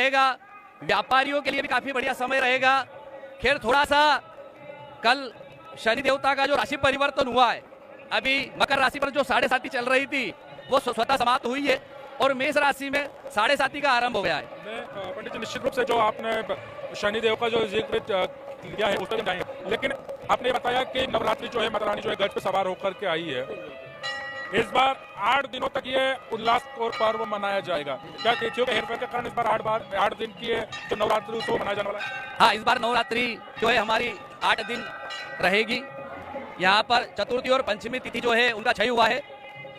रहेगा, व्यापारियों के लिए भी काफी बढ़िया समय रहेगा। खैर थोड़ा सा कल शनि देवता का जो राशि परिवर्तन हुआ है, अभी मकर राशि पर जो 7.5 चल रही थी वो स्वतः समाप्त हुई है और मेष राशि में 7.5 का आरंभ हो गया है। पंडित जी, निश्चित रूप से जो आपने शनि देव का जो जिक्र किया है उस पर जाएंगे, लेकिन आपने बताया कि नवरात्रि जो है माता रानी जो है गज पे सवार होकर के आई है। इस बार 8 दिनों तक ये उल्लास और पर्व मनाया जाएगा। क्या तिथियों के हेरफेर के कारण इस बार 8 दिन की जो नवरात्रि उत्सव मनाया जाने वाला है? हाँ, इस बार नवरात्रि जो है हमारी 8 दिन रहेगी। यहाँ पर चतुर्थी और पंचमी तिथि जो है उनका क्षय हुआ है।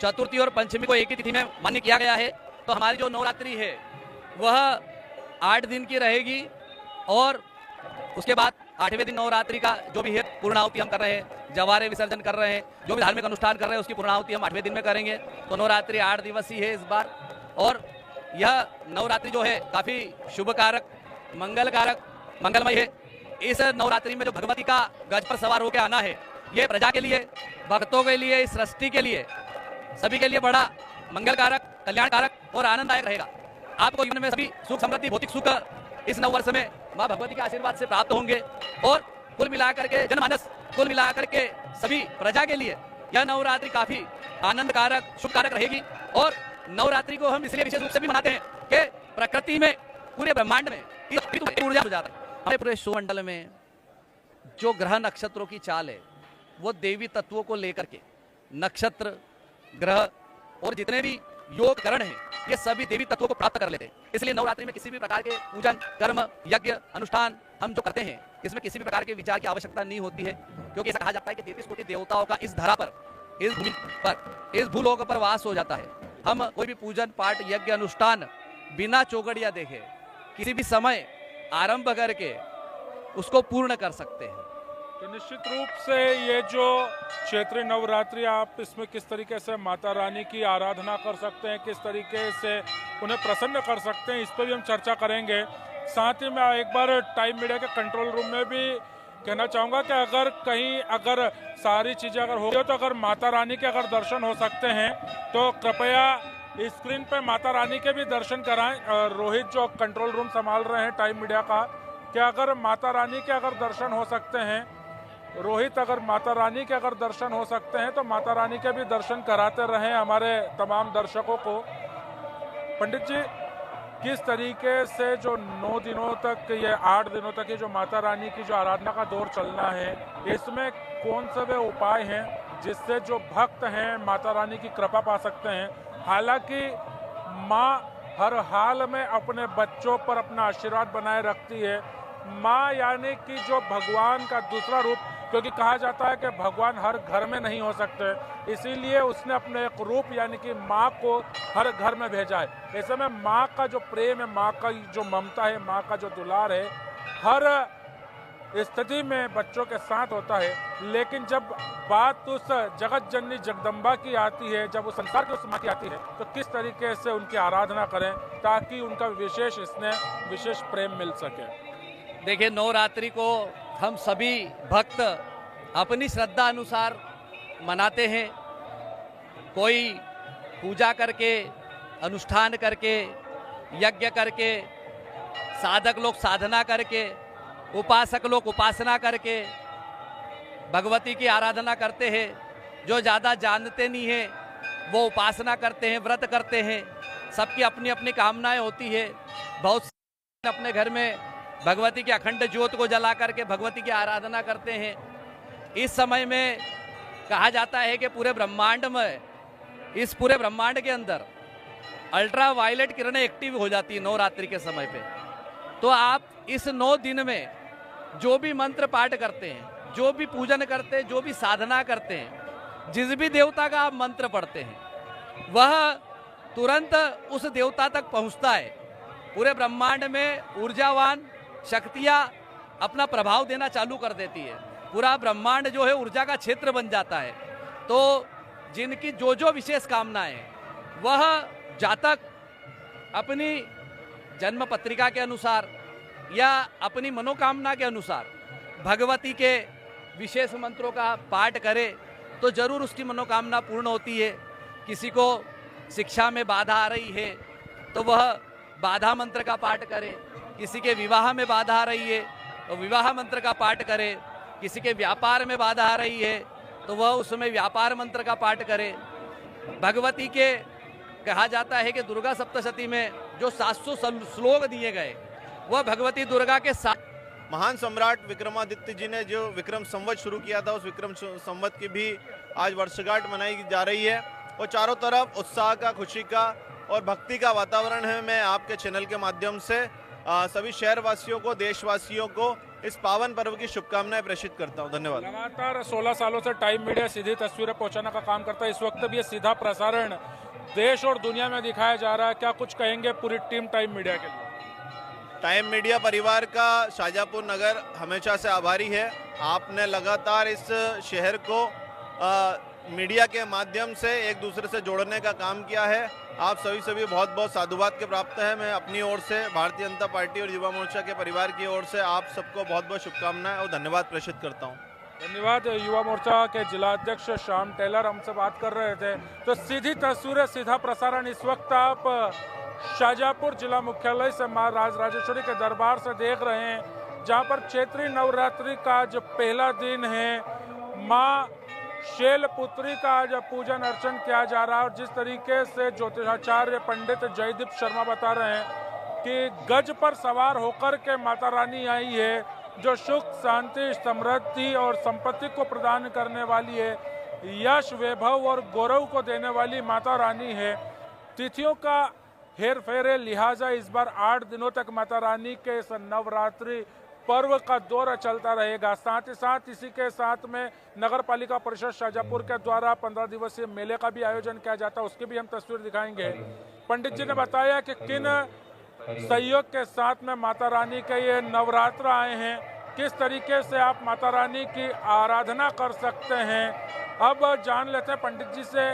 चतुर्थी और पंचमी को एक ही तिथि में मान्य किया गया है। तो हमारी जो नवरात्रि है वह 8 दिन की रहेगी और उसके बाद 8वें दिन नवरात्रि का जो भी है पूर्णाहुति हम कर रहे हैं, जवारे विसर्जन कर रहे हैं, जो भी धार्मिक अनुष्ठान कर रहे हैं उसकी पूर्णाहुति हम 8वें दिन में करेंगे। तो नवरात्रि 8 दिवसीय है इस बार और यह नवरात्रि जो है काफी शुभ कारक, मंगल कारक, मंगलमय है। इस नवरात्रि में जो भगवती का गज पर सवार होकर आना है ये प्रजा के लिए, भक्तों के लिए, इस सृष्टि के लिए, सभी के लिए बड़ा मंगल कारक, कल्याण कारक और आनंददायक रहेगा। आपको जीवन में सभी सुख समृद्धि, भौतिक सुख इस नववर्ष में मां भगवती के आशीर्वाद से प्राप्त होंगे और कुल मिलाकर के जनमानस, कुल मिलाकर के सभी प्रजा के लिए यह नवरात्रि काफी आनंद कारक, शुभ कारक रहेगी। और नवरात्रि को हम इसलिए विशेष रूप से भी मनाते हैं कि प्रकृति में, पूरे ब्रह्मांड में ऊर्जा हो जाता है। हमारे पूरे सूर्यमंडल में जो ग्रह नक्षत्रों की चाल है वो देवी तत्वों को लेकर के, नक्षत्र, ग्रह और जितने भी योग करण हैं ये सभी देवी तत्वों को प्राप्त कर लेते हैं। इसलिए नवरात्रि में किसी भी प्रकार के पूजन, कर्म, यज्ञ, अनुष्ठान हम जो करते हैं इसमें किसी भी प्रकार के विचार की आवश्यकता नहीं होती है, क्योंकि ऐसा कहा जाता है कि 33 कोटि देवताओं का इस धरा पर, इस भूमि पर, इस भूलोक पर वास हो जाता है। हम कोई भी पूजन, पाठ, यज्ञ, अनुष्ठान बिना चौकड़िया देखे किसी भी समय आरंभ करके उसको पूर्ण कर सकते हैं। तो निश्चित रूप से ये जो क्षेत्रीय नवरात्रि, आप इसमें किस तरीके से माता रानी की आराधना कर सकते हैं, किस तरीके से उन्हें प्रसन्न कर सकते हैं, इस पर भी हम चर्चा करेंगे। साथ ही मैं एक बार टाइम मीडिया के कंट्रोल रूम में भी कहना चाहूँगा कि अगर सारी चीज़ें अगर हो गई तो अगर माता रानी के अगर दर्शन हो सकते हैं तो कृपया स्क्रीन पे माता रानी के भी दर्शन कराएं। रोहित जो कंट्रोल रूम संभाल रहे हैं टाइम मीडिया का, कि अगर माता रानी के अगर दर्शन हो सकते हैं, रोहित अगर माता रानी के अगर दर्शन हो सकते हैं तो माता रानी के भी दर्शन कराते रहें हमारे तमाम दर्शकों को। पंडित जी, किस तरीके से जो 9 दिनों तक, ये 8 दिनों तक ये जो माता रानी की जो आराधना का दौर चलना है, इसमें कौन से वे उपाय हैं जिससे जो भक्त हैं माता रानी की कृपा पा सकते हैं? हालांकि माँ हर हाल में अपने बच्चों पर अपना आशीर्वाद बनाए रखती है। माँ यानी कि जो भगवान का दूसरा रूप, क्योंकि कहा जाता है कि भगवान हर घर में नहीं हो सकते, इसीलिए उसने अपने एक रूप यानी कि माँ को हर घर में भेजा है। ऐसे में माँ का जो प्रेम है, माँ का जो ममता है, माँ का जो दुलार है, हर स्थिति में बच्चों के साथ होता है। लेकिन जब बात उस जगत जननी जगदम्बा की आती है, जब उस संसार की उस माँ की आती है, तो किस तरीके से उनकी आराधना करें ताकि उनका विशेष स्नेह, विशेष प्रेम मिल सके? देखिए, नवरात्रि को हम सभी भक्त अपनी श्रद्धा अनुसार मनाते हैं। कोई पूजा करके, अनुष्ठान करके, यज्ञ करके, साधक लोग साधना करके, उपासक लोग उपासना करके भगवती की आराधना करते हैं। जो ज़्यादा जानते नहीं हैं वो उपासना करते हैं, व्रत करते हैं। सबकी अपनी अपनी कामनाएं होती है। बहुत से अपने घर में भगवती की अखंड ज्योत को जला करके भगवती की आराधना करते हैं। इस समय में कहा जाता है कि पूरे ब्रह्मांड में, इस पूरे ब्रह्मांड के अंदर अल्ट्रा वायलेट किरणें एक्टिव हो जाती है नवरात्रि के समय पे। तो आप इस 9 दिन में जो भी मंत्र पाठ करते हैं, जो भी पूजन करते हैं, जो भी साधना करते हैं, जिस भी देवता का आप मंत्र पढ़ते हैं, वह तुरंत उस देवता तक पहुंचता है। पूरे ब्रह्मांड में ऊर्जावान शक्तियां अपना प्रभाव देना चालू कर देती है। पूरा ब्रह्मांड जो है ऊर्जा का क्षेत्र बन जाता है। तो जिनकी जो जो विशेष कामनाएं, वह जातक अपनी जन्म पत्रिका के अनुसार या अपनी मनोकामना के अनुसार भगवती के विशेष मंत्रों का पाठ करे तो जरूर उसकी मनोकामना पूर्ण होती है। किसी को शिक्षा में बाधा आ रही है तो वह बाधा मंत्र का पाठ करे, किसी के विवाह में बाधा आ रही है तो विवाह मंत्र का पाठ करे, किसी के व्यापार में बाधा आ रही है तो वह उसमें व्यापार मंत्र का पाठ करे। भगवती के कहा जाता है कि दुर्गा सप्तशती में जो 700 श्लोक दिए गए वह भगवती दुर्गा के साथ। महान सम्राट विक्रमादित्य जी ने जो विक्रम संवत शुरू किया था, उस विक्रम संवत की भी आज वर्षगांठ मनाई जा रही है और चारों तरफ उत्साह का, खुशी का और भक्ति का वातावरण है। मैं आपके चैनल के माध्यम से सभी शहरवासियों को, देशवासियों को इस पावन पर्व की शुभकामनाएं प्रेषित करता हूं। धन्यवाद। लगातार 16 सालों से टाइम मीडिया सीधी तस्वीरें पहुंचाने का काम करता है। इस वक्त भी ये सीधा प्रसारण देश और दुनिया में दिखाया जा रहा है। क्या कुछ कहेंगे पूरी टीम टाइम मीडिया के लिए? टाइम मीडिया परिवार का शाहजहाँपुर नगर हमेशा से आभारी है। आपने लगातार इस शहर को मीडिया के माध्यम से एक दूसरे से जोड़ने का काम किया है। आप सभी बहुत बहुत साधुवाद के प्राप्त हैं। मैं अपनी ओर से, भारतीय जनता पार्टी और युवा मोर्चा के परिवार की ओर से आप सबको बहुत बहुत शुभकामनाएं और धन्यवाद प्रेषित करता हूं। धन्यवाद। युवा मोर्चा के जिला अध्यक्ष श्याम टेलर हमसे बात कर रहे थे। तो सीधी तस्वीरें, सीधा प्रसारण इस वक्त आप शाहजहाँपुर जिला मुख्यालय से मां राजराजेश्वरी के दरबार से देख रहे हैं, जहां पर चैत्री नवरात्रि का जो पहला दिन है, मां शैलपुत्री का आज पूजन अर्चन किया जा रहा है। और जिस तरीके से ज्योतिषाचार्य पंडित जयदीप शर्मा बता रहे हैं कि गज पर सवार होकर के माता रानी आई है, जो सुख, शांति, समृद्धि और संपत्ति को प्रदान करने वाली है, यश, वैभव और गौरव को देने वाली माता रानी है। तिथियों का हेर फेरे, लिहाजा इस बार 8 दिनों तक माता रानी के इस नवरात्रि पर्व का दौर चलता रहेगा। साथ ही साथ इसी के साथ में नगर पालिका परिषद शाहजहाँपुर के द्वारा 15 दिवसीय मेले का भी आयोजन किया जाता है, उसकी भी हम तस्वीर दिखाएंगे। पंडित जी ने बताया कि किन सहयोग के साथ में माता रानी के ये नवरात्र आए हैं, किस तरीके से आप माता रानी की आराधना कर सकते हैं। अब जान लेते हैं पंडित जी से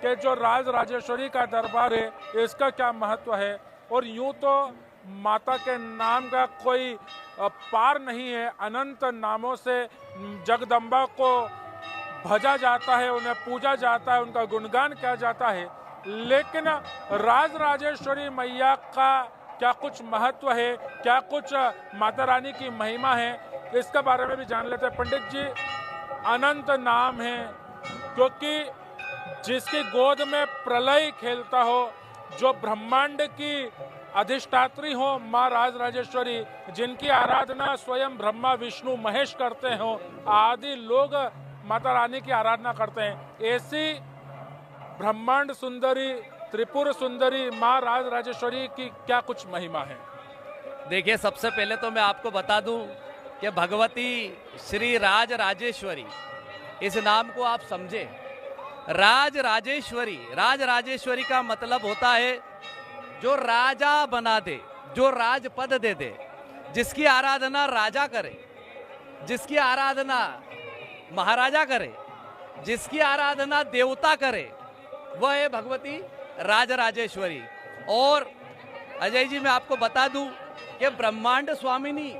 कि जो राज राजेश्वरी का दरबार है इसका क्या महत्व है। और यूं तो माता के नाम का कोई पार नहीं है, अनंत नामों से जगदम्बा को भजा जाता है, उन्हें पूजा जाता है, उनका गुणगान किया जाता है। लेकिन राज राजेश्वरी मैया का क्या कुछ महत्व है, क्या कुछ माता रानी की महिमा है, इसके बारे में भी जान लेते हैं। पंडित जी, अनंत नाम है क्योंकि जिसकी गोद में प्रलय खेलता हो, जो ब्रह्मांड की अधिष्ठात्री हो माँ राज राजेश्वरी, जिनकी आराधना स्वयं ब्रह्मा, विष्णु, महेश करते हो, आदि लोग माता रानी की आराधना करते हैं। ऐसी ब्रह्मांड सुंदरी, त्रिपुर सुंदरी माँ राज राजेश्वरी की क्या कुछ महिमा है? देखिए, सबसे पहले तो मैं आपको बता दूं कि भगवती श्री राज राजेश्वरी, इस नाम को आप समझे। राज राजेश्वरी का मतलब होता है जो राजा बना दे, जो राज पद दे दे, जिसकी आराधना राजा करे, जिसकी आराधना महाराजा करे, जिसकी आराधना देवता करे, वह है भगवती राज राजेश्वरी। और अजय जी, मैं आपको बता दूं कि ब्रह्मांड स्वामिनी